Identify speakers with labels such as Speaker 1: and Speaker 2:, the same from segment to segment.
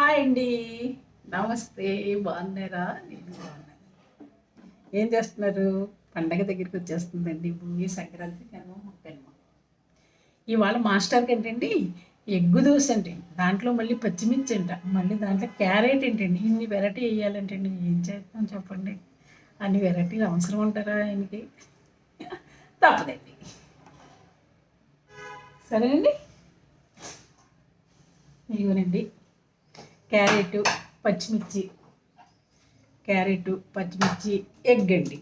Speaker 1: Hi అండి, నమస్తే. బాగున్నారా? నేను బాగున్నాను. ఏం చేస్తున్నారు? పండగ దగ్గరికి వచ్చేస్తుందండి. భూమి సంక్రాంతి కనుమ మొక్కనుమ. ఇవాళ మాస్టర్కి ఏంటండి ఎగ్గు దోశ అండి. దాంట్లో మళ్ళీ పచ్చిమిర్చి అంట, మళ్ళీ దాంట్లో క్యారెట్ ఏంటండి. ఇన్ని వెరైటీ వేయాలంటండి. ఏం చేస్తాం చెప్పండి? అన్ని వెరైటీలు అవసరం ఉంటారా ఆయనకి? తప్పదండి. సరేనండి, ఇవ్వనండి. క్యారెట్, పచ్చిమిర్చి, పచ్చిమిర్చి, ఎగ్ అండి.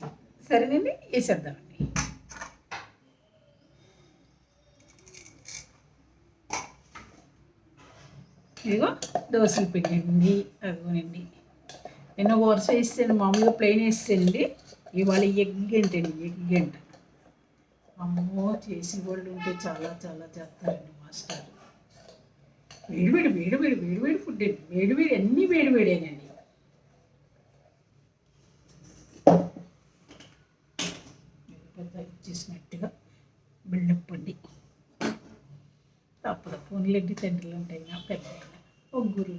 Speaker 1: సరేనండి, వేసేద్దామండి. ఇదిగో దోశల పిండి అండి, అదిగోనండి. నిన్న వరుస వేసాను, మామూలుగా ప్లెయిన్ వేసానండి. ఇవాళ ఎగ్ ఏంటండి, ఎగ్ అంట. అమ్మో, చేసి వాళ్ళు ఉంటే చాలా చాలా చేస్తారండి మాస్టర్. వేడివేడి వేడివేడి వేడివేడి ఫుడ్ అండి. వేడివేడి అన్నీ వేడివేడేనండి. ఇచ్చేసినట్టుగా బిల్డప్ అండి. తప్పదు, ఫోన్లెడ్డి తండ్రులు ఉంటాయినా పెద్ద ముగ్గురు.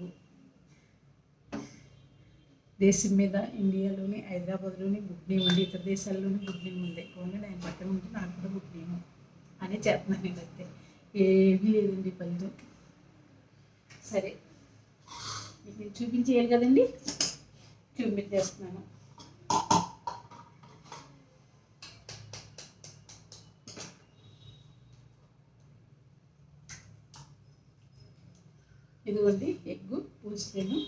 Speaker 1: దేశం మీద ఇండియాలోని హైదరాబాద్లోని గుడ్ నేమ్ ఉంది, ఇతర దేశాల్లోని గుడ్ నేమ్ ఉంది. పోనీ ఆయన పక్కన ఉంటే నాకు కూడా గుడ్ నేమ్ అని చేస్తున్నాను. అయితే ఏమీ లేదండి ఫలితం. సరే, మీకు చూపించేయాలి కదండి, చూపించేస్తున్నాను. ఇదిగోండి ఎగ్గు పూస్తాను.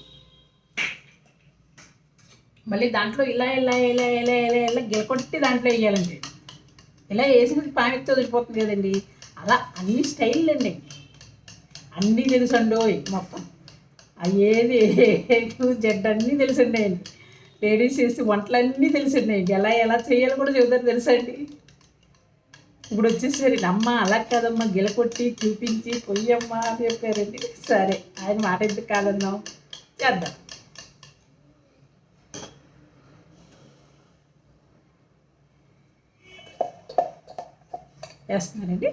Speaker 1: మళ్ళీ దాంట్లో ఇలా ఇలా ఇలా ఇలా ఇలా ఇలా గిలకొట్టి దాంట్లో వేయాలండి. ఇలా వేసి పానెత్తి వదిలిపోతుంది కదండి. అలా అన్ని స్టైల్ అండి, అన్నీ తెలుసండో మొత్తం. ఏది జెడ్ అన్నీ తెలుసుండేయండి. లేడీస్ చేసి వంటలన్నీ తెలుసుండేయండి. ఎలా ఎలా చేయాలో కూడా చెబుతారు తెలుసండి. ఇప్పుడు వచ్చేసరి అమ్మ అలా కాదమ్మా, గిలకొట్టి చూపించి పొయ్యమ్మ అని చెప్పారండి. సరే, ఆయన మాట ఎందుకు కాదన్నాం, చేద్దాం. వేస్తున్నానండి.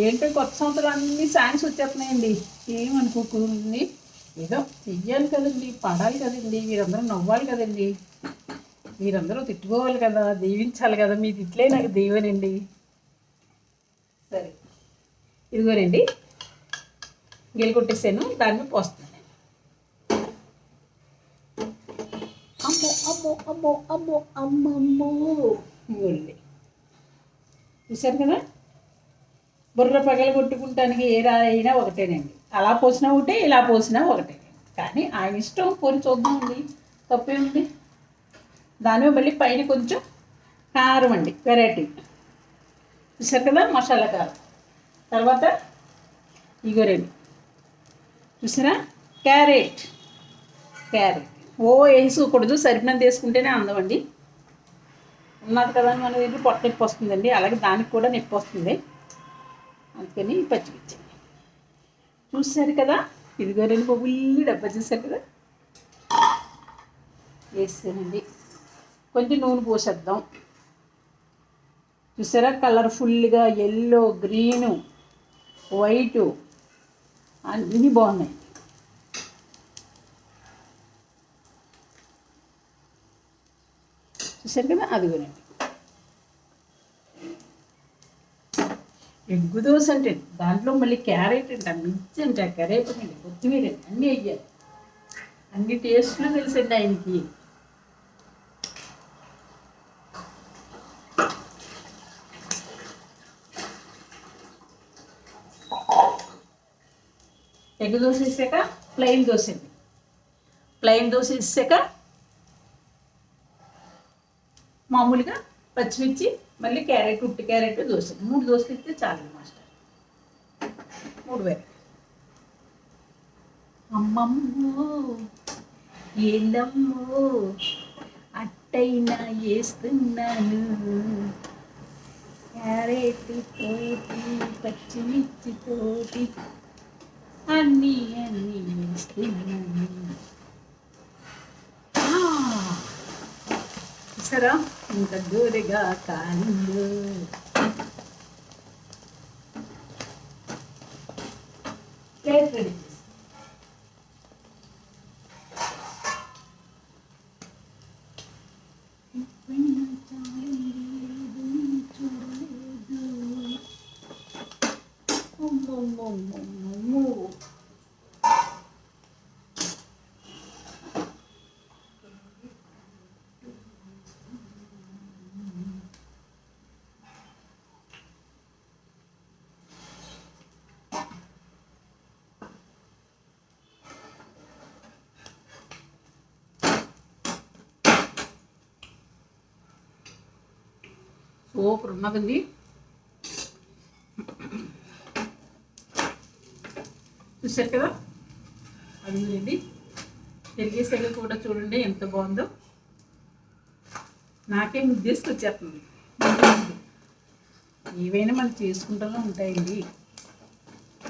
Speaker 1: ఏంటో కొత్త సంవత్సరం అన్ని సాంగ్స్ వచ్చేస్తున్నాయండి. ఏమనుకోకండి, ఏదో చెయ్యాలి కదండి, పడాలి కదండి, మీరందరూ నవ్వాలి కదండి, మీరందరూ తిట్టుకోవాలి కదా, దీవించాలి కదా. మీ తిట్లే నాకు దీవెనండి. సరే, ఇదిగోనండి గెలుకొట్టేసాను, దాన్ని పోస్తున్నాను. అమ్మో అమ్మో అమ్మో అమ్మో అమ్మమ్మో, ఇవ్వండి. చూశారు కదా, బుర్ర పగల కొట్టుకుంటానికి ఏ రాయినా ఒకటేనండి. అలా పోసినా ఒకటే, ఇలా పోసినా ఒకటే. కానీ ఆయన ఇష్టం, పోని చూద్దామండి, తప్పే ఉంది. దాని మళ్ళీ పైన కొంచెం కారం అండి, వెరైటీ. చూసారు కదా, మసాలా కారం. తర్వాత ఇగోరండి, చూసారా, క్యారెట్. ఓ వేసుకోకూడదు, సరిపినంత వేసుకుంటేనే అందం అండి. ఉన్నది కదా అని మన దగ్గర పొట్ట నొప్పి వస్తుందండి, అలాగే దానికి కూడా నొప్పి వస్తుంది. అందుకని పచ్చిమిర్చి చూసారు కదా. ఇదిగో రెండు బొబ్బుల్లి డబ్బా చూసారు కదా, వేస్తానండి. కొంచెం నూనె పోసేద్దాం. చూసారా, కలర్ఫుల్గా ఎల్లో, గ్రీను, వైటు అన్నీ బాగున్నాయి. చూసారు కదా, అదిగోనండి ఎగ్గు దోశ అంటే దాంట్లో మళ్ళీ క్యారెట్ అంట, మిర్చి అంట, కరేపాకండి, కొత్తిమీర అండి, అన్నీ వేయాలి. అన్ని టేస్ట్లు తెలుసండి ఆయనకి. ఎగ్ దోశ వేసాక ప్లెయిన్ దోశ అండి. ప్లెయిన్ దోశ వేసాక మామూలుగా పచ్చిమిర్చి, మళ్ళీ క్యారెట్, ఉట్టి క్యారెట్, దోశ. 3 దోశలు ఇస్తే చాలు మాస్టర్. 3 వేలు. అమ్మమ్మో ఏందమ్మో, అట్టైనా వేస్తున్నాను, క్యారెట్ తోటి పచ్చిమిర్చి తోటి అన్నీ వేస్తున్నాను. చూసారా ఇంత దూరగా కాలిందో. ప్లేట్ రెడీ చేసి సూపర్ ఉన్నదండి. చూసారు కదా, అది అండి పెరిగేసాక కూడా చూడండి ఎంత బాగుందో. నాకే ముద్దేసుకొచ్చేస్తుంది. ఏవైనా మనం చేసుకుంటూనే ఉంటాయండి,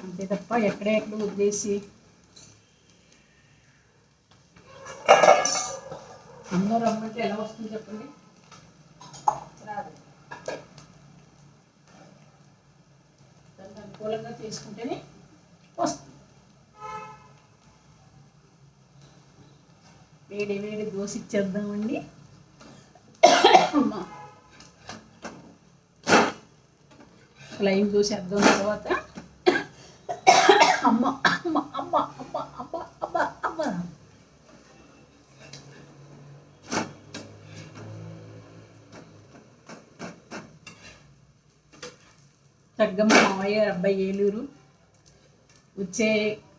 Speaker 1: అంతే తప్ప ఎక్కడెక్కడ వదిలేసి అందరూ రమ్మంటే ఎలా వస్తుంది చెప్పండి, రాదు. దానికి అనుకూలంగా చేసుకుంటేనే వస్తుంది. వేడి వేడి దోశ ఇచ్చేద్దామండి. అమ్మా లైన్ దోసేద్దాం. తర్వాత అమ్మ అమ్మ అమ్మ అమ్మ అమ్మ అమ్మ అమ్మ తగ్గమ్మ మావయ్య అబ్బాయి ఏలూరు వచ్చే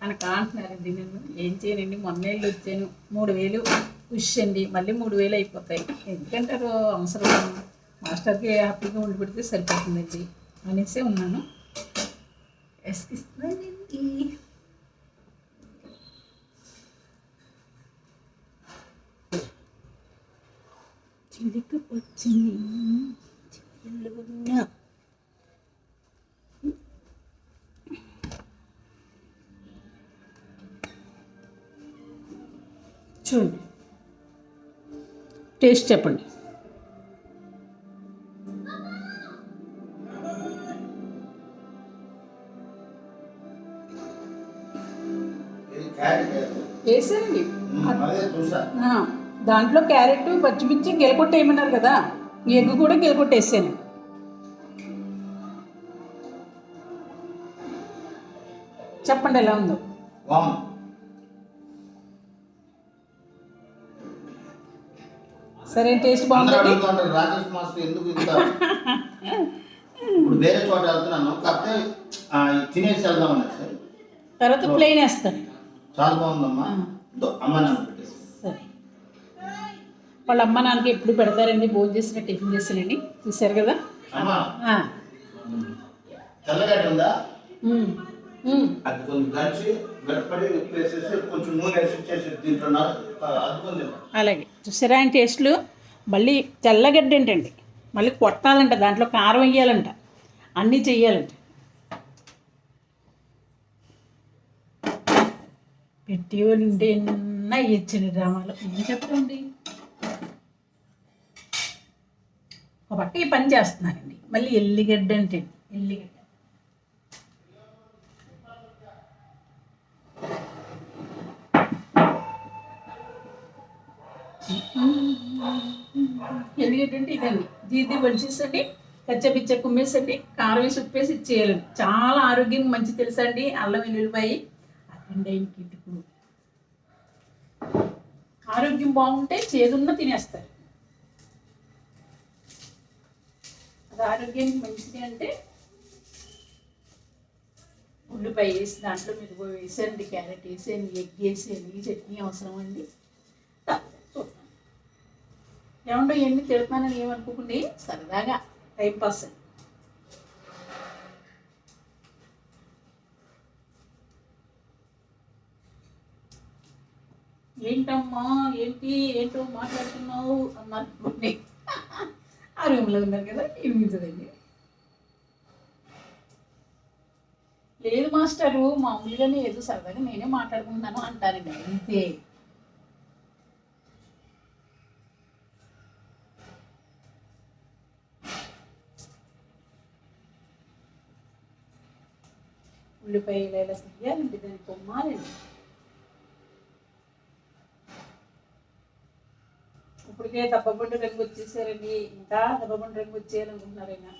Speaker 1: అని కాంటున్నారండి. నేను ఏం చేయనండి, మొన్నేళ్ళు వచ్చాను. 3000 పుష్ అండి, మళ్ళీ 3000 అయిపోతాయి. ఎందుకంటారు అవసరం, మాస్టర్కి హ్యాపీగా ఉండి పెడితే సరిపోతుందండి అనేసి ఉన్నాను. ఇస్తున్నానండి. చిలిక వచ్చింది చూడండి, టేస్ట్ చెప్పండి. వేసానండి దాంట్లో క్యారెట్ పచ్చిమిర్చి గిలకొట్టి వేయమన్నారు కదా, ఎగ్ కూడా గిలకొట్టి వేసాను. చెప్పండి ఎలా ఉందో. సరే, టేస్ట్ బాగుంది.
Speaker 2: రాకేష్ మాస్టర్ ఎందుకు ఇంత ఇప్పుడు వేరే చోట వెళ్తున్నాను, కాకపోతే తినేసి వెళ్దామని సార్.
Speaker 1: తర్వాత ప్లేన్ వేస్తాను.
Speaker 2: చాలా బాగుందమ్మా. అమ్మ నాన్న
Speaker 1: సరే, వాళ్ళ అమ్మ నాన్నకి ఎప్పుడు పెడతారండి, భోజనం చేసిన టిఫిన్ చేసానండి. చూసారు కదా.
Speaker 2: తెల్లగడ్డ ఉందా, అది కొంచెం దంచి గడపడి వేసేసి కొంచెం నూనె వేసి చేసి దీంట్లో అద్దుకుంది.
Speaker 1: అలాగే చూసారా ఆయన టేస్ట్లు. మళ్ళీ తెల్లగడ్డ ఏంటండి, మళ్ళీ కొట్టాలంట, దాంట్లో కారం వేయాలంట, అన్నీ చెయ్యాలంట. పెట్టేవాళ్ళు ఉంటే ఎన్న ఇచ్చండి డ్రామాలో, ఏం చెప్పండి. కాబట్టి ఈ పని చేస్తున్నారండి. మళ్ళీ ఎల్లిగడ్డ అంటే ఎల్లిగడ్డ ఎల్లిగడ్డ అంటే ఇదండి. దీన్ని వలిచేసండి, కచ్చపిచ్చ కుమ్మేసండి, కారం వేసి ఉప్పేసి ఇచ్చేయాలండి. చాలా ఆరోగ్యం మంచి తెలుసా అండి. అల్లం వెల్లుల్లిపాయి అదండి ఆయనకి ఇటుకు. ఆరోగ్యం బాగుంటే చేదున్న తినేస్తారు. అది ఆరోగ్యానికి మంచిది. అంటే ఉల్లిపాయ వేసి దాంట్లో మీరు వేసేయండి, క్యారెట్ వేసేయండి, ఎగ్ వేసేయండి, చట్నీ అవసరం అండి. ఏమంటో ఎన్ని తిడుతున్నానని ఏమనుకోకండి, సరదాగా టైంపాస్ అండి. ఏంటమ్మా ఏంటో మాట్లాడుతున్నావు అన్నది ఆ రూమ్లో ఉన్నారు కదా, వినిపించదండి. లేదు మాస్టరు, మామూలుగానే ఏదో సరదాగా నేనే మాట్లాడుకుంటున్నాను అంటానండి, అంతే. ఉల్లిపాయలు ఇలా తీయాలండి, దాన్ని పొమ్మాలండి. ఇప్పటికే దెబ్బబండు రంగు వచ్చేసారండి, ఇంకా దెబ్బబండు రంగు వచ్చేయాలనుకుంటున్నారైనా.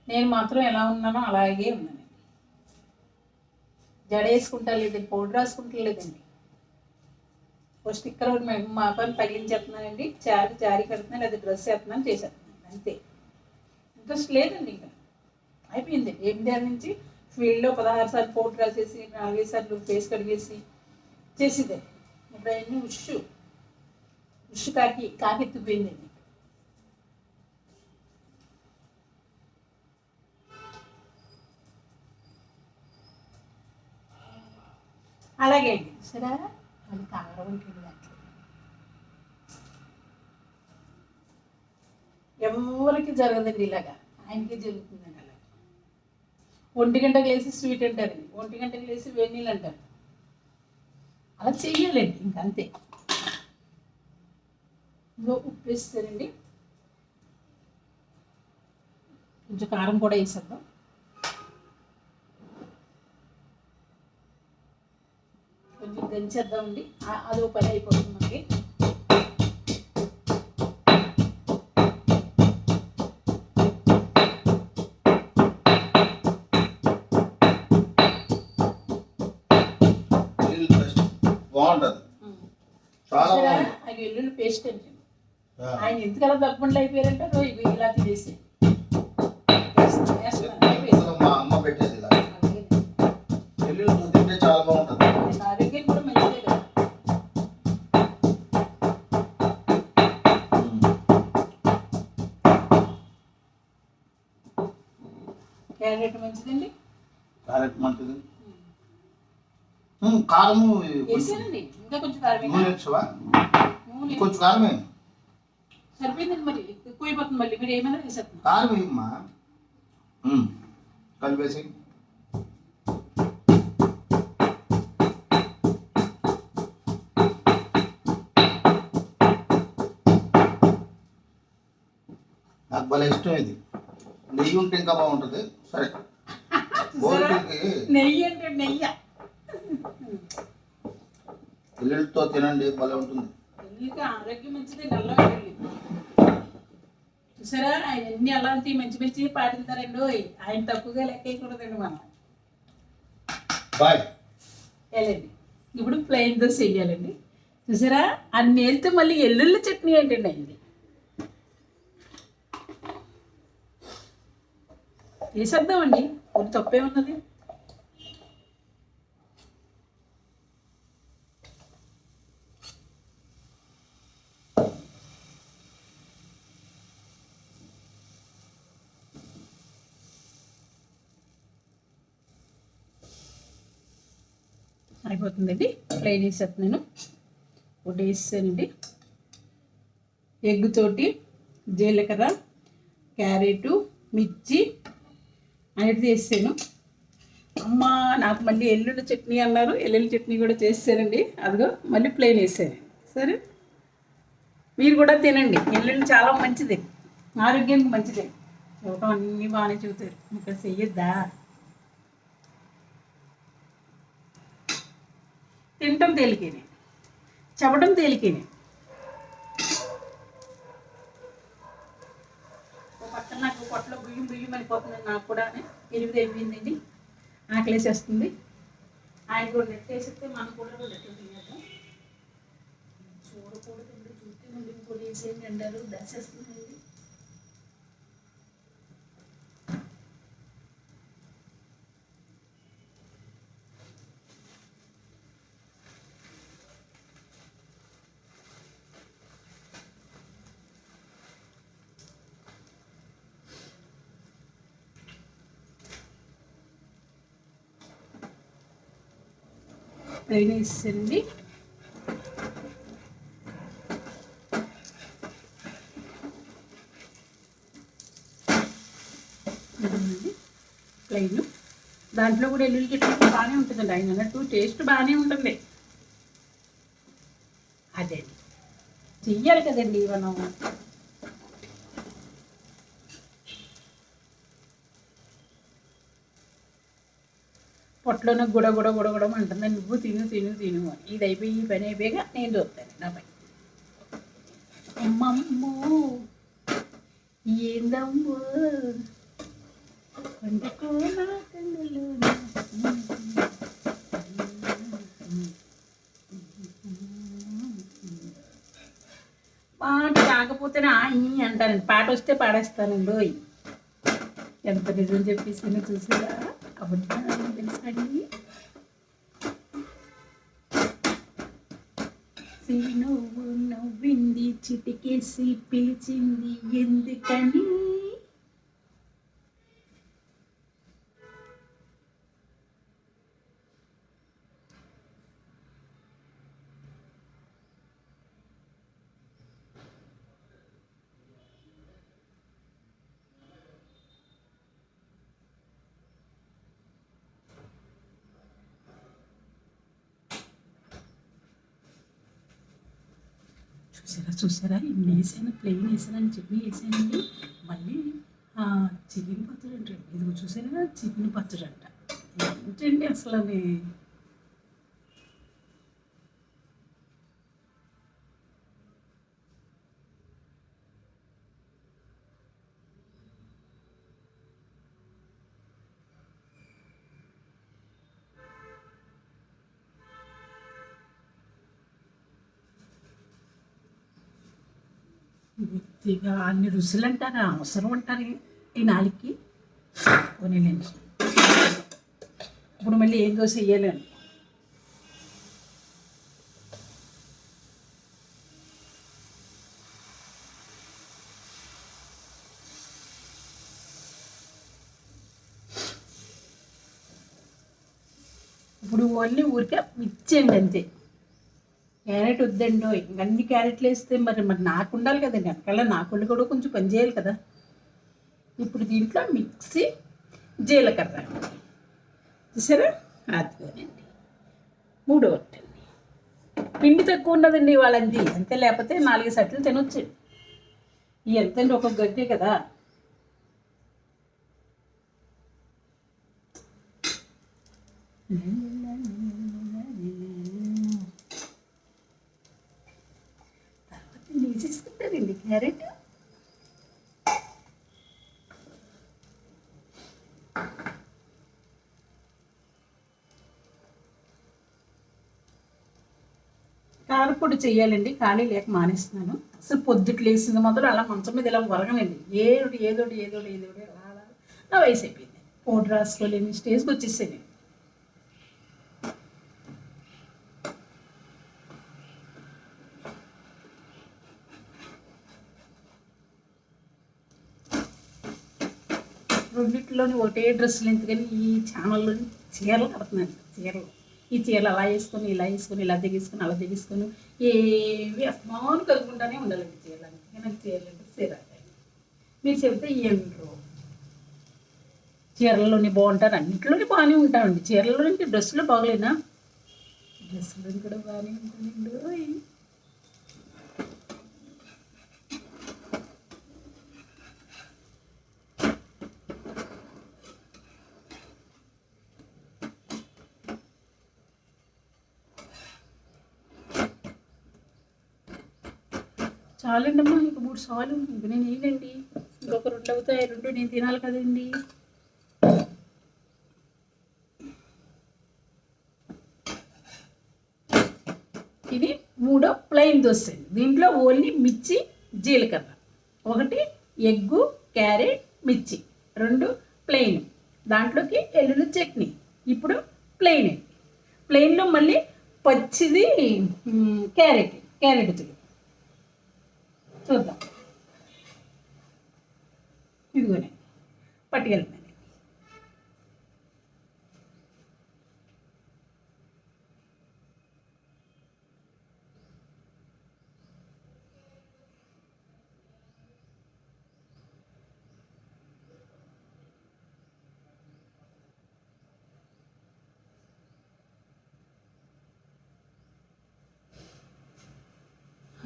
Speaker 1: నేను మాత్రం ఎలా ఉన్నానో అలాగే ఉన్నాను. జడ వేసుకుంటా లేదండి, పౌడర్ రాసుకుంటా లేదండి. ఓ స్టిక్కర్ ఒకటి మా పని తగిలించేస్తున్నానండి, జారీ కడుతున్నాను, లేదా డ్రెస్ వేస్తున్నాను, చేసేస్తున్నాను అంతే. ఇంట్రెస్ట్ లేదండి ఇంకా, అయిపోయింది. 8 నుంచి ఫీల్డ్లో 16 సార్లు పౌడర్ రాసేసి 4 సార్లు ఫేస్ కడిగేసి చేసేదే. ఇప్పుడు అవన్నీ ఉష్ కాకెత్తిపోయిందండి. అలాగే అండి, సరే అది కాగడం ఉంటుంది. దాంట్లో ఎవరికి జరగదండి ఇలాగా, ఆయనకే జరుగుతుందండి. అలాగే 1 గంటకు లేసి స్వీట్ అంటారండి, 1 గంటకు లేసి వెన్నీళ్ళు అంటారు. అలా చెయ్యాలండి ఇంకంతే. ఇంకో ఉప్పు వేస్తారండి, కొంచెం కారం కూడా వేసేద్దాం. కొంచెం దంచేద్దామండి, అదో పని అయిపోతుంది మనకి.
Speaker 2: బాగుంటుంది, చాలా బాగుంది.
Speaker 1: అది వెల్లుల్లి పేస్ట్ అండి. ఆయన ఎందుకలా తప్పకుండా అయిపోయారంటే ఇవి ఇలా తినేసి
Speaker 2: మా అమ్మ పెట్టేది ఇలా వెల్లుల్లితో తింటే చాలా బాగుంటుంది.
Speaker 1: ఆరోగ్యం కూడా మంచిదే కదా. క్యారెట్ మంచిదండి,
Speaker 2: క్యారెట్ మంచిది. కారము
Speaker 1: వేసానండి, ఇంకా కొంచెం కారం
Speaker 2: కొంచెం కారమే
Speaker 1: సరిపోయిందండి. మరి ఎక్కువైపోతుంది, మళ్ళీ మీరు ఏమైనా వేసేస్తున్నారు.
Speaker 2: కారం వేయమ్మా, కలిపేసి. నాకు భలే ఇష్టం ఇది, నెయ్యి ఉంటే ఇంకా బాగుంటుంది. సరే,
Speaker 1: నెయ్యి అంటే నెయ్యి
Speaker 2: వెల్లుల్లితో తినండి, భలే ఉంటుంది.
Speaker 1: వెల్లుల్లికి ఆరోగ్యం మంచిది, నల్ల వెల్లుల్లి. చూసారా, ఆయన ఎన్ని అలాంటి మంచి మంచి పాటిస్తారండి. ఆయన తక్కువగా లెక్క వేయకూడదండి మనం.
Speaker 2: బాయ్
Speaker 1: వెళ్ళండి. ఇప్పుడు ప్లెయిన్ దోశ వేయాలండి. చూసారా, అన్ని వెళ్తే మళ్ళీ ఎల్లుల్లి చట్నీ ఏంటండి అయింది. వేసేద్దామండి, ఒక తప్పే ఉన్నది. అయిపోతుందండి, ప్లెయిన్ వేసేస్తున్నాను. ఒకటి వేసానండి, ఎగ్ తోటి జీలకర్ర, క్యారెట్, మిర్చి అనేది వేసాను. అమ్మ నాకు మళ్ళీ ఎల్లుల్లి చట్నీ అన్నారు, ఎల్లుల్లి చట్నీ కూడా చేసానండి. అదిగో మళ్ళీ ప్లెయిన్ వేసాను. సరే, మీరు కూడా తినండి, ఎల్లుల్లి చాలా మంచిది, ఆరోగ్యానికి మంచిది. చూడటం అన్నీ బాగానే చూతారు, ఇంకా చెయ్యొద్దా? తినటం తేలికేనే, చెప్పడం తేలికేనే. పక్కన నాకు పొట్టలో బియ్యం అయిపోతుంది, నాకు కూడా 8 అయిపోయిందండి, ఆకలేసేస్తుంది. ఆయన కూడా నెట్టేసిస్తే మనం కూడా నెట్లు తినేద్దాం. చూడకూడదు, చూస్తే మళ్ళీ ఇంకోటి వేసేయండి అంటారు, దశేస్తుందండి. ప్లెయిన్ వేసేయండి. ప్లెయిన్ దాంట్లో కూడా ఎల్లుల్లి చట్నీ బాగానే ఉంటుందండి. ఆయన అన్నట్టు టేస్ట్ బాగానే ఉంటుంది. అదే చెయ్యాలి కదండి మనం. పొట్టలోనే గుడ గుడ గుడ గుడ అంటుంది. నువ్వు తిను తిను తిను అని. ఇది అయిపోయి ఈ పని అయిపోయాక నేను చూస్తాను నా పని. అమ్మమ్మో ఏందమ్మో పండుకో నా కళ్ళలో పాట కాకపోతేనే అంటానండి. పాట వస్తే పాడేస్తానండి. ఎంత నిజం చెప్పేసి చూసారా? అబద్ధం తెలుసండి. నువ్వు నవ్వింది చిటికేసి పిలిచింది ఎందుకని? చూసారా ఇన్ని వేసాను, ప్లెయిన్ వేసాను, చట్నీ వేసానండి. మళ్ళీ చికెన్ పచ్చడి అంటే ఇది చూసారా, చికెన్ పచ్చడి అంట. ఏంటండి అసలు అది? బుద్ధిగా అన్ని రుచులు అంటారా? అవసరం అంటారు ఈ నాలుగుకి. కొనేలేండి. ఇప్పుడు మళ్ళీ ఏం దోశ వేయాలండి. ఇప్పుడు ఓన్లీ ఊరికే ఇచ్చేయండి అంతే. క్యారెట్ వద్దండో, అన్ని క్యారెట్లు వేస్తే మరి నాకు ఉండాలి కదండి. అక్కడ నాకు కూడా కొంచెం పని చేయాలి కదా. ఇప్పుడు దీంట్లో మిక్సీ జీలకర్ర చూసారా, అదిగోనండి. మూడో ఒకటండి. పిండి తక్కువ ఉన్నదండి వాళ్ళంది అంతే, లేకపోతే 4 సెట్లు తినొచ్చు. ఇవి ఎంతండి, ఒక్కొక్క గడ్డే కదా. వేసేసుకుంటారండి క్యారెట్. కారపొడి చెయ్యాలండి, ఖాళీ లేక మానేస్తున్నాను. అసలు పొద్దుట్లు వేసింది మొదలు అలా మంచం మీద ఇలా వరగనండి. ఏదోటి ఏదోటి ఏదోటి ఏదోటి అలా నా వయసు అయిపోయింది. పౌడర్ రాసుకోలేని స్టేజ్కి వచ్చేసాను. రెండిట్లోని ఒకటే డ్రెస్సులు, ఎందుకని ఈ ఛానల్లో చీరలు కడుతున్నాను. చీరలు, ఈ చీరలు అలా వేసుకొని ఇలా వేసుకొని ఇలా దిగేసుకొని అలా దిగేసుకొని ఏవి అస్మాను కలుపుకుంటానే ఉండాలండి చీరలు. అందుకే నాకు చీరలు అంటే చీరలు. మీరు చెబితే ఏంటో చీరల్లోని బాగుంటారు, అన్నింటిలోని బాగానే ఉంటామండి. చీరల్లో నుంచి డ్రెస్సులు బాగలేనా? డ్రెస్సులో కూడా బాగానే ఉంటానండి. చాలండి అమ్మా, ఇంక 3 సార్లు. ఇంక నేను వేయనండి. ఇంకొక 2 అవుతాయి, 2 నేను తినాలి కదండి. ఇది 3వ ప్లెయిన్ దోశ. దీంట్లో ఓన్లీ మిర్చి జీలకర్ర, 1 ఎగ్గు క్యారెట్ మిర్చి, 2 ప్లెయిన్, దాంట్లోకి ఎల్లుల్లి చట్నీ. ఇప్పుడు ప్లెయిన్. ప్లెయిన్లో మళ్ళీ పచ్చిది క్యారెట్ చూద్దాం. ఇదిగోనే పట్టుకెళ్తాను.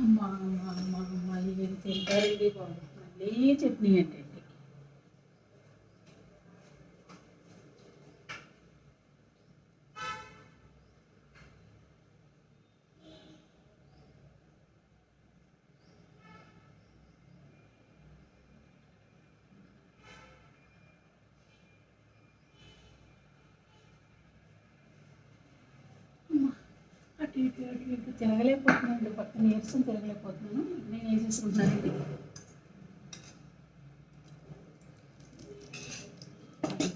Speaker 1: అమ్మ ఏం తింటారండి బాబు, మళ్ళీ చట్నీ ఏంటండి. ఇటు తిరగలేకపోతున్నాను, పక్కన నీరసం తిరగలేకపోతున్నాను. నేను ఏం చేసుకుంటున్నానండి,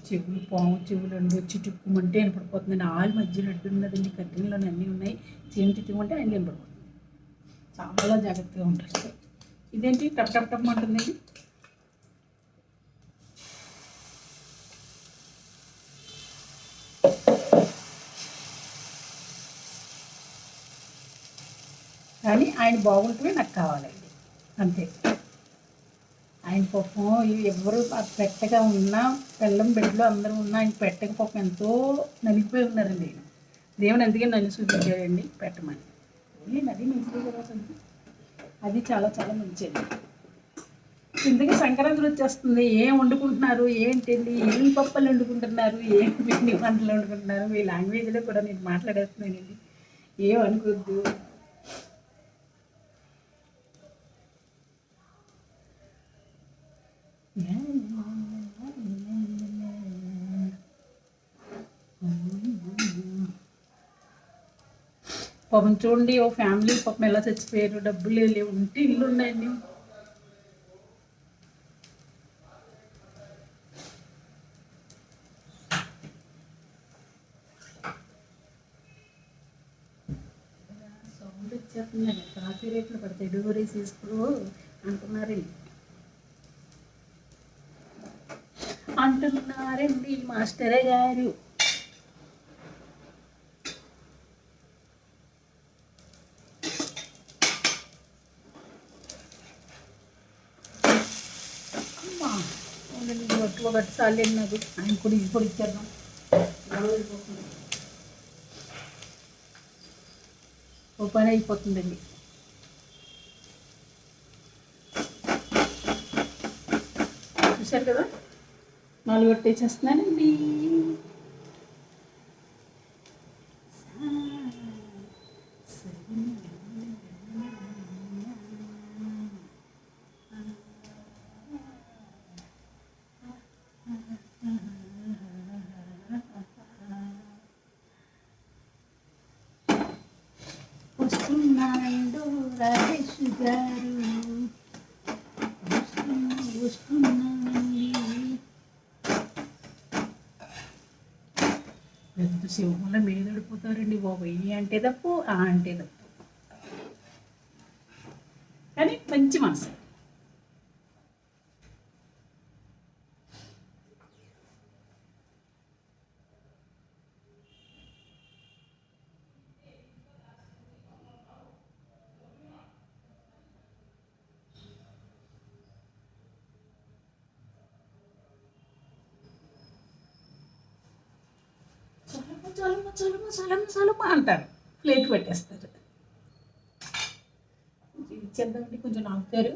Speaker 1: చెవులు పాము చెవులు అండి వచ్చి చుట్టుకుంటే వినపడిపోతుందండి. ఆలు మధ్యలో అడ్డు ఉన్నదండి, కట్టినలోనే అన్నీ ఉన్నాయి. చేయం చుట్టుకుంటే ఆయన వినపడిపోతుంది. చాలా జాగ్రత్తగా ఉంటారు. ఇదేంటి టప్ టప్ టప్ అంటుందండి. కానీ ఆయన బాగుంటే నాకు కావాలండి, అంతే. ఆయన పాపం ఎవరు పెట్టగా ఉన్నా, బెల్లం బిడ్డలు అందరూ ఉన్నా ఆయన పెట్టక పాపం ఎంతో నలిగిపోయి ఉన్నారండి. ఆయన దేవుడు అందుకే నన్ను చూపించాడండి పెట్టమని. అది మంచిది కదా, అది చాలా చాలా మంచిది. ఇందుకే సంక్రాంతి వచ్చేస్తుంది. ఏం వండుకుంటున్నారు, ఏంటండి, ఏం పప్పులు వండుకుంటున్నారు, ఏం పిండి వంటలు వండుకుంటున్నారు, మీ లాంగ్వేజ్లో కూడా నేను మాట్లాడేస్తున్నానండి, ఏం అనుకోద్దు. పాపం చూడండి, ఓ ఫ్యామిలీ పాపం ఎలా చచ్చిపోయారు, డబ్బులు లేవు, ఉంటే ఇల్లు ఉన్నాయండి. సౌండ్ వచ్చేస్తున్నాయి, కాఫీ రేట్లు పడతాయి, డెలివరీ తీసుకో అంటున్నారండి మాస్టర్ గారు. ఒకటి సార్లు నాకు ఆయన కూడా ఇది కూడా ఇచ్చేద్దాం. ఓ పని అయిపోతుందండి. చూశారు కదా, 4 కొట్టేసేస్తున్నానండి. వస్తున్నాడు రాజేష్ గారు, వస్తున్నానండి. పెద్ద సింహంలో మీద పడిపోతారండి బాబు. ఈ అంటే తప్పు, ఆ అంటే తప్పు, కానీ మంచి మనసు. చలమ అంటారు, ప్లేట్ పెట్టేస్తారు. ఇచ్చేద్దామండి, కొంచెం నాకుతారు.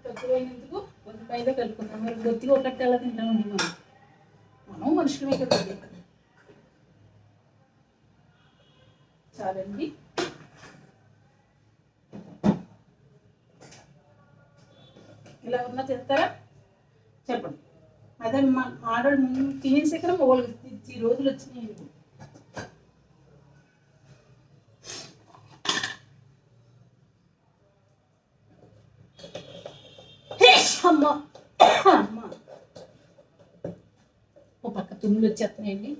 Speaker 1: తక్కువైనందుకు కొంచెం పైగా కలుపుకుందాం. మరి గొత్తిగా ఒకటి ఎలా తింటామండి మనం మనుషులమే కదండి. చాలండి. ఇలా ఉన్నా తింటారా చెప్పండి. అదే మా ఆడవాళ్ళు ముందు తినేసే కదా వాళ్ళకి ఈ రోజులు వచ్చినాయి. అమ్మ అమ్మ ఓ పక్క తుమ్ములు వచ్చేస్తున్నాయండి.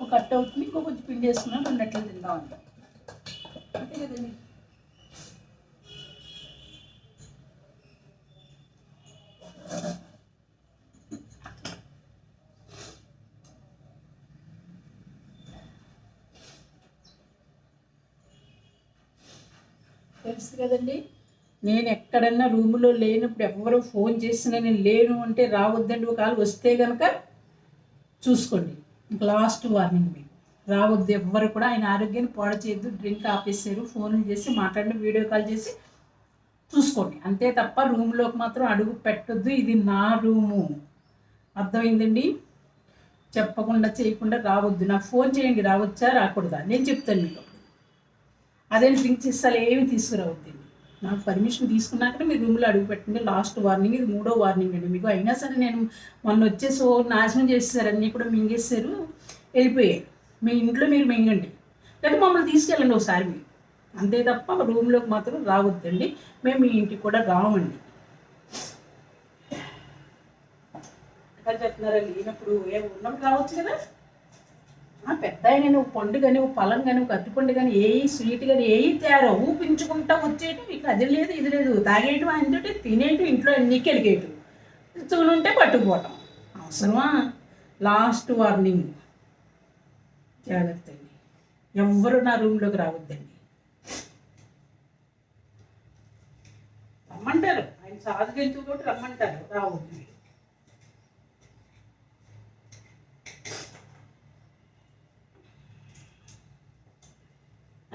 Speaker 1: ఒక కట్ట అవుతుంది, ఇంకో కొంచెం పిండి వేసుకున్నాం, 2 అట్లు తిందామండి, అంతే కదండి. తెలుసు కదండి, నేను ఎక్కడన్నా రూములో లేనప్పుడు ఎవరు ఫోన్ చేసినా నేను లేను అంటే రావద్దండి. ఒకవేళ వస్తే కనుక చూసుకోండి. ఇంక లాస్ట్ వార్నింగ్ మీకు, రావద్దు ఎవ్వరు కూడా. ఆయన ఆరోగ్యాన్ని పాడు చేయొద్దు. డ్రింక్ ఆపేసారు, ఫోన్లు చేసి మాట్లాడండి, వీడియో కాల్ చేసి చూసుకోండి. అంతే తప్ప రూమ్లోకి మాత్రం అడుగు పెట్టొద్దు. ఇది నా రూము, అర్థమైందండి? చెప్పకుండా చేయకుండా రావద్దు. నాకు ఫోన్ చేయండి, రావచ్చా రాకూడదా నేను చెప్తాను మీకు. అదే డ్రింక్స్ ఇస్తాను ఏమి తీసుకురావద్దండి. నాకు పర్మిషన్ తీసుకున్నాక మీరు రూమ్లో అడుగు పెట్టండి. లాస్ట్ వార్నింగ్, ఇది 3వ వార్నింగ్ అండి మీకు. అయినా సరే నేను మొన్న వచ్చేసి నాశనం చేసేసారు, అన్నీ కూడా మింగేశారు, వెళ్ళిపోయాయి. మీ ఇంట్లో మీరు మింగండి, లేకపోతే మమ్మల్ని తీసుకెళ్ళండి ఒకసారి మీరు. అంతే తప్ప రూమ్లోకి మాత్రం రావద్దండి. మేము మీ ఇంటికి కూడా రావండి. ఎక్కడ చెప్తున్నారా? లేనప్పుడు ఉన్నప్పుడు రావచ్చు కదా. పెద్ద ఆయన నువ్వు పండు కానీ, నువ్వు పలం కానీ, నువ్వు అరటిపండు కానీ, ఏ స్వీట్ కానీ ఏవి తయారో ఊపించుకుంటా వచ్చేయటం. మీకు అది లేదు ఇది లేదు, తాగేయటం, ఆయనతోటి తినేయటం, ఇంట్లో ఎన్నికి వెళ్ళికేయటం, చూనుంటే పట్టుకుపోవటం. అవసరమా? లాస్ట్ వార్నింగ్, జాగ్రత్త అండి. ఎవ్వరు నా రూమ్లోకి రావద్దండి. రమ్మంటారు, ఆయన సాధు జంతువు కూడా రమ్మంటారు, రావద్దు.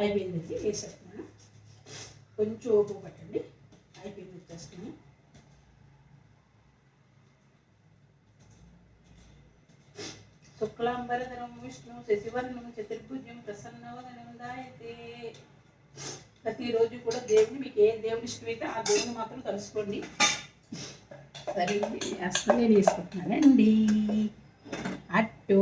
Speaker 1: అయిపోయింది, వేసేస్తున్నాను. కొంచెం ఓపు పట్టండి, అయిపోయింది, వచ్చేస్తున్నాను. శుక్లాంబరధరం విష్ణు శశివర్ణం చతుర్భుజం ప్రసన్నవదనందాయతే. ప్రతిరోజు కూడా దేవుని, మీకు ఏ దేవుని ఇష్టమైతే ఆ దేవుని మాత్రం కలుసుకోండి. సరే వేస్తాను, నేను వేసుకుంటున్నానండి. అట్టో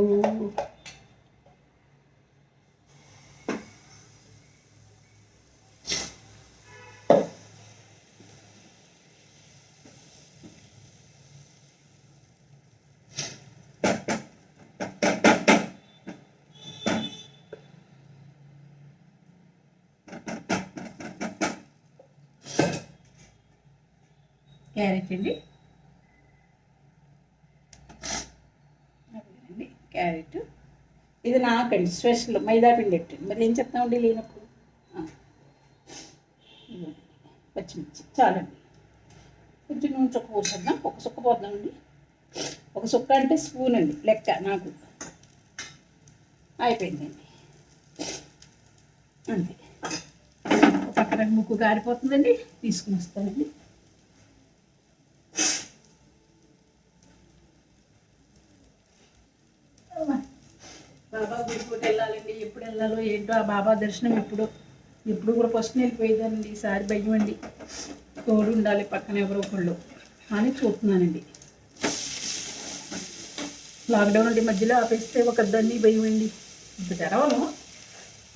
Speaker 1: క్యారెట్ అండి, అదేనండి క్యారెట్. ఇది నాకండి స్పెషల్ మైదా పిండి పెట్టండి. మరి ఏం చెప్తామండి లేనప్పుడు. పచ్చిమిర్చి చాలండి. కొంచెం నూనె చుక్క పోసేద్దాం, ఒక సుక్క పోద్దామండి. ఒక సుక్క అంటే స్పూన్ అండి లెక్క నాకు. అయిపోయిందండి, అంతే. పక్కన ముక్కు కారిపోతుందండి, తీసుకుని వస్తానండి. బాబా గుడికి వెళ్ళాలండి, ఎప్పుడు వెళ్ళాలో ఏంటో. ఆ బాబా దర్శనం ఎప్పుడు కూడా ఫస్ట్ వెళ్ళిపోయేదానండి. ఈసారి భయం అండి, తోడు ఉండాలి పక్కన ఎవరో ఒకళ్ళు అని చూస్తున్నానండి. లాక్డౌన్ అంటే మధ్యలో ఆపేస్తే ఒకదాన్ని భయం అండి. ఇప్పుడు తెరవను.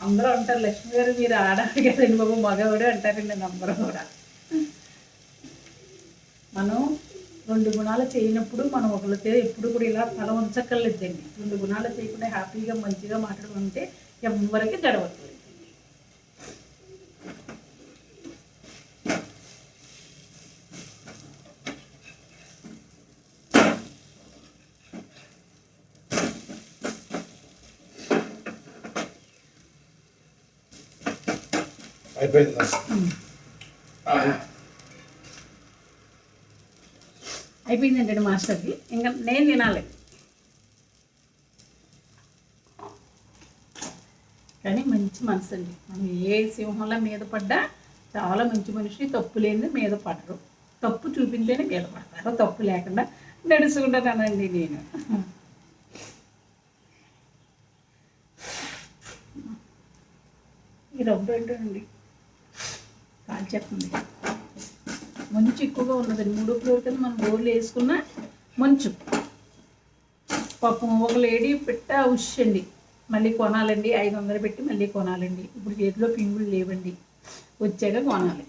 Speaker 1: అందరూ అంటారు, లక్ష్మి గారు మీరు ఆడాలి కదండి బాబు, మగవాడు అంటారండి అందరూ కూడా. మనం 2 గుణాలు చేయనప్పుడు మనం ఒకరితో ఎప్పుడు కూడా ఇలా తల ఉంచక్కర్లేదండి. 2 గుణాలు చేయకుండా హ్యాపీగా మంచిగా మాట్లాడుకుంటే ఎవరికి గడవద్దు. అయిపోయిందండి మాస్టర్కి. ఇంకా నేను తినాలి. కానీ మంచి మనసు అండి. మనం ఏ సింహంలో మీద పడ్డా చాలా మంచి మనిషి. తప్పు లేని మీద పడరు, తప్పు చూపించేనే మీద పడతారు. తప్పు లేకుండా నడుచుకుంటానండి నేను. ఈ రవ్వ ఏంటండి కాల్ చెప్పండి. మంచు ఎక్కువగా ఉన్నదండి. 3వ ఫ్లోర్ కింద మనం బోర్లు వేసుకున్న మంచు. పాపం ఒక లేడీ పెట్ట ఉషండి, మళ్ళీ కొనాలండి. 500 పెట్టి మళ్ళీ కొనాలండి. ఇప్పుడు చేతిలో పింగులు లేవండి, వచ్చాక కొనాలి.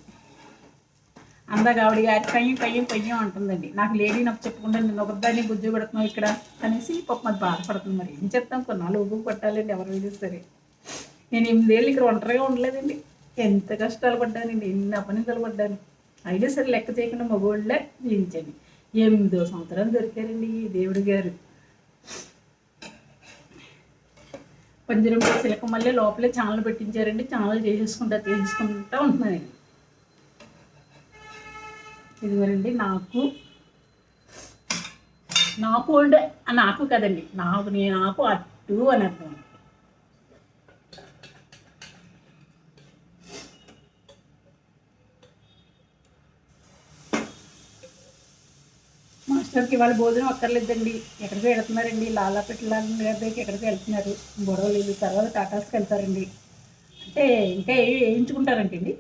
Speaker 1: అందాక ఆవిడ గారి పయ్యం అంటుందండి. నాకు లేడీ నాకు చెప్పకుండా నేను ఒకదాన్ని బుజ్జి పెడుతున్నావు ఇక్కడ అనేసి పాపం అది బాధపడుతుంది. మరి ఏం చెప్తాం, కొన్నాళ్ళు ఊపు పట్టాలండి ఎవరు మీద సరే. నేను 8 ఏళ్ళు ఇక్కడ ఒంటరిగా ఉండలేదండి. ఎంత కష్టాలు పడ్డానండి, ఎన్ని అపనిందలు పడ్డాను. అయినా సరే లెక్క చేయకుండా మగవాళ్ళే జీవించండి. 8వ సంవత్సరాలు దొరికారండి దేవుడి గారు. పంజరంలో చిలక మళ్ళీ లోపలే ఛానల్ పెట్టించారండి. ఛానల్ చేసుకుంటా ఉంటున్నాను. ఇదిగోనండి నాకు అంటే నాకు కదండి నాకు అట్టు అని అర్థం. మాస్టర్కి ఇవాళ భోజనం అక్కర్లేదండి. ఎక్కడికి వెళ్తున్నారండి? లాలాపెట్టలాంటి దగ్గరికి ఎక్కడికి వెళ్తున్నారు. గొడవ లేదు. తర్వాత టాటాస్కి వెళ్తారండి. అంటే ఇంకా వేయించుకుంటారంటండి.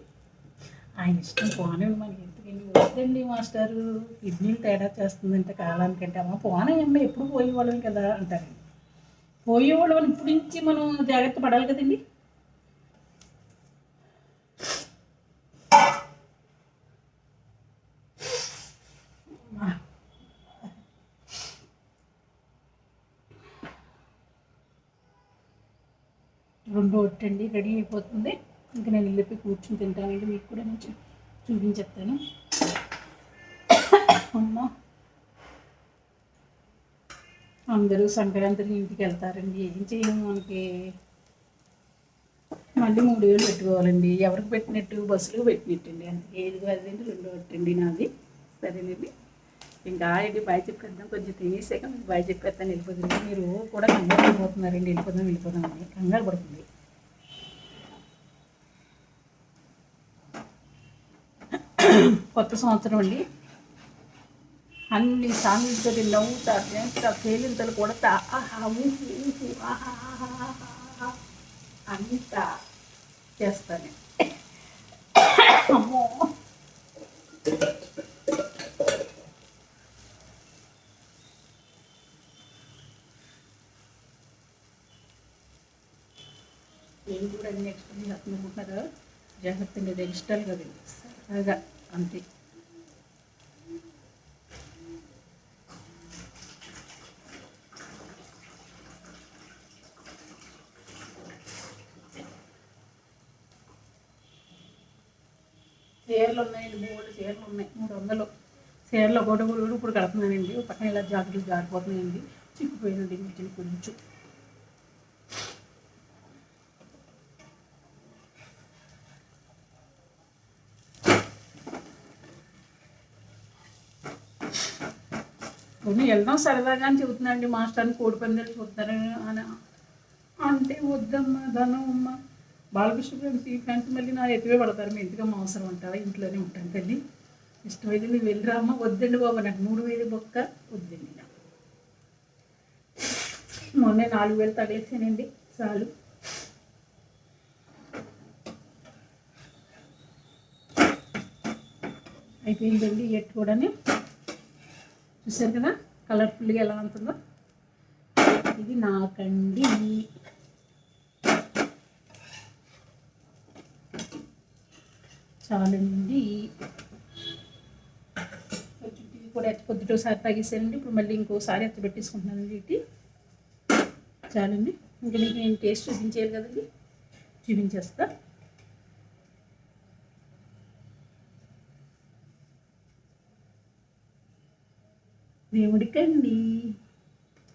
Speaker 1: ఆయన ఇష్టం పోనివ్వండి, మనకి ఎందుకండి. వద్దండి మాస్టరు, కిడ్నీలు తేడా చేస్తుందంటే కాలానికంటే. అమ్మ పోనయ్యమ్మ, ఎప్పుడు పోయేవాళ్ళం కదా అంటారండి. పోయేవాళ్ళం ఇప్పటి నుంచి మనం జాగ్రత్త పడాలి కదండి. రెండో ఒట్టండి రెడీ అయిపోతుంది. ఇంకా నేను వెళ్ళి కూర్చుని తింటానండి. మీకు కూడా నేను చూపించేస్తాను. అమ్మ అందరూ సంక్రాంతికి ఇంటికి వెళ్తారండి. ఏం చేయము, మనకి మళ్ళీ 3000 పెట్టుకోవాలండి. ఎవరికి పెట్టినట్టు? బస్సులకు పెట్టినట్టండి. అందుకే ఏది కాదండి. రెండో ఒట్టండి నాది. సరేనండి, ఇంకా ఏంటి బాయ్ చెప్పేద్దాం. కొంచెం తినేసాక మీకు బాయ్ చెప్పేస్తాను. వెళ్ళిపోతుంది. మీరు కూడా కంగారు పడిపోతున్నారండి. వెళ్ళిపోదాం అని కంగారు పడుతుంది. కొత్త సంవత్సరం అండి. అన్ని సాంగ్లతో నవ్వుతా, తేలింతలు కూడా అంతా చేస్తాను. అమ్మో, నేను కూడా అన్ని ఎక్స్ప్లెయిన్ చేస్తున్నారా? జాగ్రత్త అండి, అది ఇష్టాలు కదండి. సరదాగా అంతే. చీరలు ఉన్నాయండి, 3 చీరలు ఉన్నాయి. 300 చీరలు ఒకటి ఇప్పుడు కడుతున్నానండి. పక్కన ఇలా జాకెట్లు జారిపోతున్నాయండి. చిక్కుపోయినండి వీటిని కొంచెం. కొన్ని వెళ్దాం సరదాగా అని చెబుతున్నానండి. మాస్టర్ని కోడి పందాలు చూస్తారని అని అంటే వద్దమ్మా, ధనం అమ్మ. బాలకృష్ణ ఫ్రెండ్స్ మళ్ళీ నా ఎత్తువే పడతారు. మీ ఎందుకమ్మా అవసరం అంటావా? ఇంట్లోనే ఉంటాను తల్లి. ఇష్టమైతే నువ్వు వెళ్ళిరా అమ్మ. వద్దండి బాబా, నాకు 3000 బొక్క వద్దండి. మొన్న 4000 తగిలేసానండి. చాలు. అయిపోయిందండి ఎట్టు కూడా. చూసారు కదా కలర్ఫుల్గా ఎలా ఉంటుందో. ఇది నాకండి. చాలండి. ఇది కూడా పొద్దుటోసారి తాగేసానండి. ఇప్పుడు మళ్ళీ ఇంకోసారి ఎత్తబెట్టేసుకుంటున్నానండి. ఇది చాలండి. ఇంకా మీకు నేను టేస్ట్ చూపించేయాలి కదండి, చూపించేస్తా. దేవుడికండి,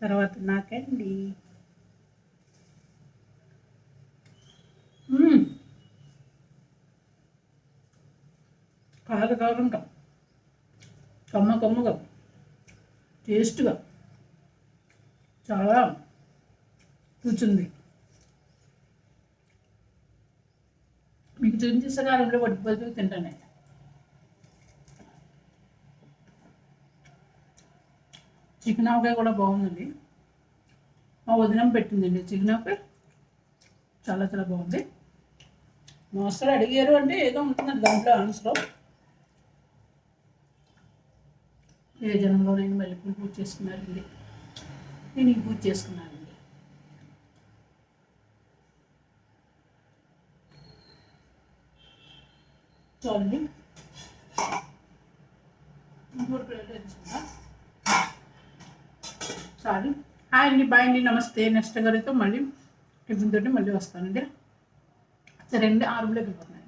Speaker 1: తర్వాత నాకండి. కారంగా, కమ్మగా, టేస్ట్గా, చాలా రుచింది. మీకు చూపించేసే కాలంలో పట్టుకుపోతూ తింటాను. చికెన్ ఆవకాయ కూడా బాగుందండి. మా వదినం పెట్టిందండి చికెన్ ఆవకాయ. చాలా చాలా బాగుంది. మాస్టర్ అడిగారు అంటే ఏదో ఉంటుందండి దాంట్లో ఆన్సర్. ఏ జనంలో నేను మళ్ళీ పూజ చేసుకున్నానండి. నేను ఈ పూజ చేసుకున్నానండి. చూడండి, చాలు. హాయ్ అండి, బాయ్ అండి, నమస్తే. నెక్స్ట్ గారితో మళ్ళీ టిఫిన్ తోటి మళ్ళీ వస్తానండి. సరే అండి, 6 గంటలకు వెళ్ళిపోతున్నాను.